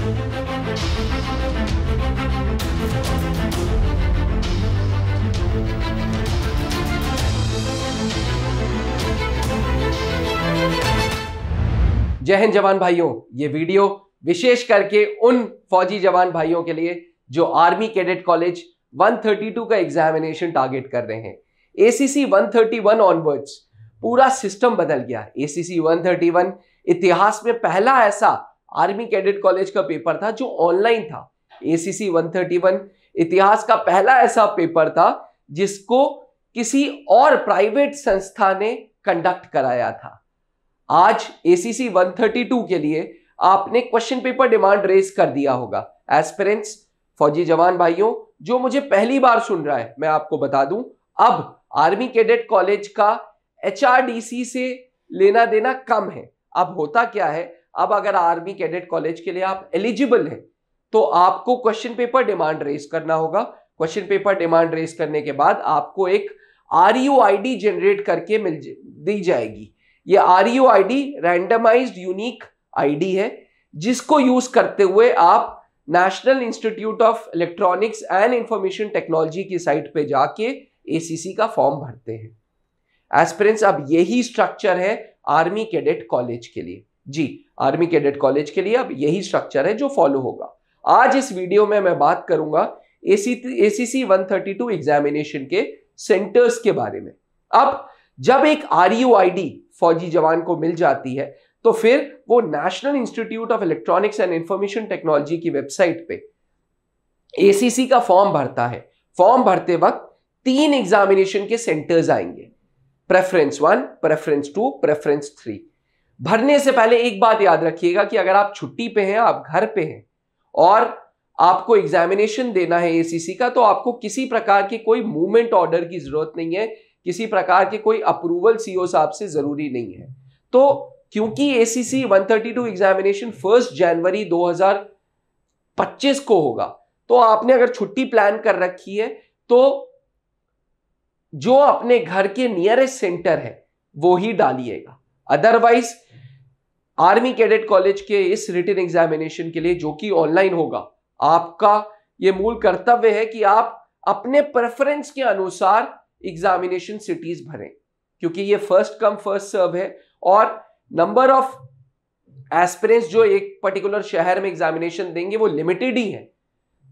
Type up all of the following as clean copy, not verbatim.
जय हिंद जवान भाइयों, ये वीडियो विशेष करके उन फौजी जवान भाइयों के लिए जो आर्मी कैडेट कॉलेज 132 का एग्जामिनेशन टारगेट कर रहे हैं। एसीसी 131 ऑनवर्ड्स पूरा सिस्टम बदल गया। एसीसी 131 इतिहास में पहला ऐसा आर्मी कैडेट कॉलेज का पेपर था जो ऑनलाइन था। एसीसी 131 इतिहास का पहला ऐसा पेपर था जिसको किसी और प्राइवेट संस्था ने कंडक्ट कराया था। आज एसीसी 132 के लिए आपने क्वेश्चन पेपर डिमांड रेज कर दिया होगा। एस्पिरेंट्स, फौजी जवान भाइयों जो मुझे पहली बार सुन रहा है, मैं आपको बता दूं, अब आर्मी कैडेट कॉलेज का एचआरडीसी से लेना देना कम है। अब होता क्या है, अब अगर आर्मी कैडेट कॉलेज के लिए आप एलिजिबल हैं तो आपको क्वेश्चन पेपर डिमांड रेज करना होगा। क्वेश्चन पेपर डिमांड रेज करने के बाद आपको एक RUID जनरेट करके दी जाएगी। ये RUID रैंडमाइज्ड यूनिक आईडी है जिसको यूज करते हुए आप national institute of electronics and information technology की साइट पे जाके एसीसी का फॉर्म भरते हैं। एस्पिरेंट्स, अब यही स्ट्रक्चर है आर्मी कैडेट कॉलेज के लिए। जी, आर्मी कैडेट कॉलेज के लिए अब यही स्ट्रक्चर है जो फॉलो होगा। आज इस वीडियो में मैं बात करूंगा एसीसी 132 एग्जामिनेशन के सेंटर्स के बारे में। अब जब एक RUID फौजी जवान को मिल जाती है तो फिर वो national institute of electronics and information technology की वेबसाइट पे एसीसी का फॉर्म भरता है। फॉर्म भरते वक्त 3 एग्जामिनेशन के सेंटर्स आएंगे, प्रेफरेंस 1, प्रेफरेंस 2, प्रेफरेंस 3। भरने से पहले एक बात याद रखिएगा कि अगर आप छुट्टी पे हैं, आप घर पे हैं और आपको एग्जामिनेशन देना है एसीसी का, तो आपको किसी प्रकार के कोई मूवमेंट ऑर्डर की जरूरत नहीं है, किसी प्रकार के कोई अप्रूवल सीओ साहब से जरूरी नहीं है। तो क्योंकि एसीसी 132 एग्जामिनेशन 1 जनवरी 2025 को होगा, तो आपने अगर छुट्टी प्लान कर रखी है तो जो अपने घर के नियरेस्ट सेंटर है वो ही डालिएगा। अदरवाइज आर्मी कैडेट कॉलेज के इस रिटन एग्जामिनेशन के लिए जो कि ऑनलाइन होगा, आपका ये मूल कर्तव्य है कि आप अपने प्रेफरेंस के अनुसार एग्जामिनेशन सिटीज भरें, क्योंकि ये फर्स्ट कम फर्स्ट सर्व है और नंबर ऑफ एस्पिरेंट्स जो एक पर्टिकुलर शहर में एग्जामिनेशन देंगे वो लिमिटेड ही है।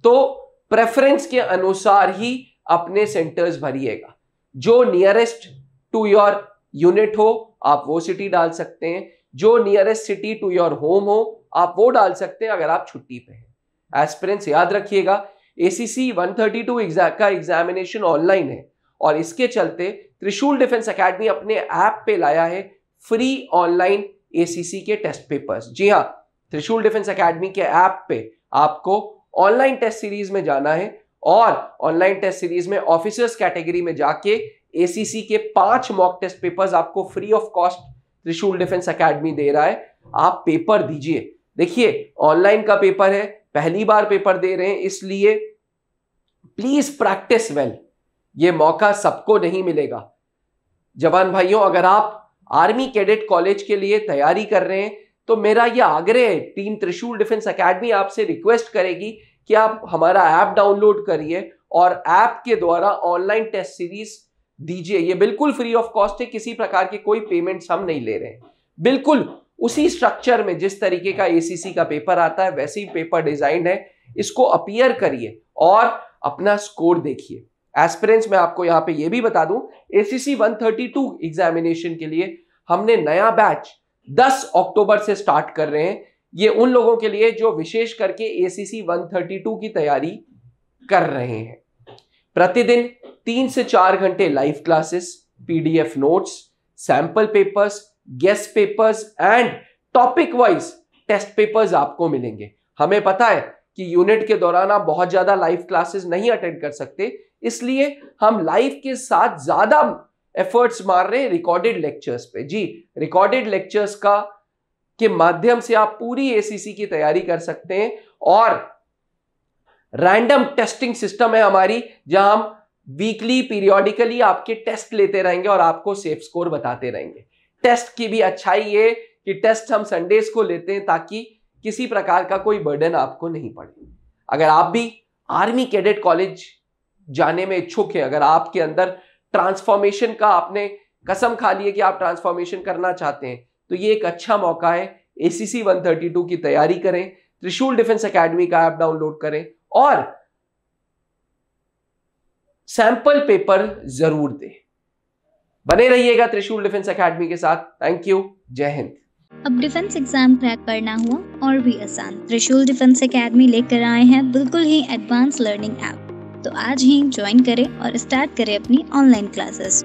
तो प्रेफरेंस के अनुसार ही अपने सेंटर्स भरिएगा। जो नियरेस्ट टू योर यूनिट हो आप वो सिटी डाल सकते हैं, जो nearest city to your home हो आप वो डाल सकते हैं अगर आप छुट्टी पे हैं। एस्पिरेंट्स, याद रखिएगा एसीसी 132 का एग्जामिनेशन ऑनलाइन है और इसके चलते त्रिशूल डिफेंस एकेडमी अपने ऐप पे लाया है फ्री ऑनलाइन एसीसी के टेस्ट पेपर्स। जी हाँ, त्रिशूल डिफेंस एकेडमी के ऐप पे आपको ऑनलाइन टेस्ट सीरीज में जाना है और ऑनलाइन टेस्ट सीरीज में ऑफिसर्स कैटेगरी में जाके एसीसी के 5 मॉक टेस्ट पेपर्स आपको फ्री ऑफ कॉस्ट त्रिशूल डिफेंस एकेडमी दे रहा है। आप पेपर दीजिए। देखिए, ऑनलाइन का पेपर है, पहली बार पेपर दे रहे हैं, इसलिए प्लीज प्रैक्टिस वेल। ये मौका सबको नहीं मिलेगा। जवान भाइयों, अगर आप आर्मी कैडेट कॉलेज के लिए तैयारी कर रहे हैं तो मेरा यह आग्रह है, टीम त्रिशूल डिफेंस एकेडमी आपसे रिक्वेस्ट करेगी कि आप हमारा ऐप डाउनलोड करिए और ऐप के द्वारा ऑनलाइन टेस्ट सीरीज दीजिए। ये बिल्कुल फ्री ऑफ कॉस्ट है, किसी प्रकार के कोई पेमेंट्स हम नहीं ले रहे हैं। बिल्कुल उसी स्ट्रक्चर में जिस तरीके का एसीसी का पेपर आता है वैसे ही पेपर डिजाइन है। इसको अपीयर करिए और अपना स्कोर देखिए। एस्पिरेंट्स, मैं आपको यहां पे ये भी बता दूं, एसीसी 132 एग्जामिनेशन के लिए हमने नया बैच 10 अक्टूबर से स्टार्ट कर रहे हैं। ये उन लोगों के लिए जो विशेष करके एसीसी 132 की तैयारी कर रहे हैं। प्रतिदिन 3 से 4 घंटे live classes, PDF notes, sample papers, guess papers and topic wise test papers आपको मिलेंगे। हमें पता है कि यूनिट के दौरान आप बहुत ज्यादा लाइव क्लासेस नहीं अटेंड कर सकते, इसलिए हम लाइव के साथ ज्यादा एफर्ट्स मार रहे हैं रिकॉर्डेड लेक्चर्स पे। जी, रिकॉर्डेड लेक्चर्स के माध्यम से आप पूरी एसीसी की तैयारी कर सकते हैं और रैंडम टेस्टिंग सिस्टम है हमारी, जहां हम वीकली पीरियोडिकली आपके टेस्ट लेते रहेंगे और आपको सेफ स्कोर बताते रहेंगे। टेस्ट की भी अच्छाई है कि टेस्ट हम संडेज को लेते हैं ताकि किसी प्रकार का कोई बर्डन आपको नहीं पड़े। अगर आप भी आर्मी कैडेट कॉलेज जाने में इच्छुक हैं, अगर आपके अंदर ट्रांसफॉर्मेशन का आपने कसम खा ली है कि आप ट्रांसफॉर्मेशन करना चाहते हैं, तो ये एक अच्छा मौका है। ACC 132 की तैयारी करें, त्रिशूल डिफेंस एकेडमी का ऐप डाउनलोड करें और सैंपल पेपर जरूर दें। बने रहिएगा त्रिशूल डिफेंस एकेडमी के साथ। Thank you. जय हिंद। अब डिफेंस एग्जाम क्रैक करना हुआ और भी आसान, त्रिशूल डिफेंस एकेडमी लेकर आए हैं बिल्कुल ही एडवांस लर्निंग ऐप। तो आज ही ज्वाइन करें और स्टार्ट करें अपनी ऑनलाइन क्लासेस।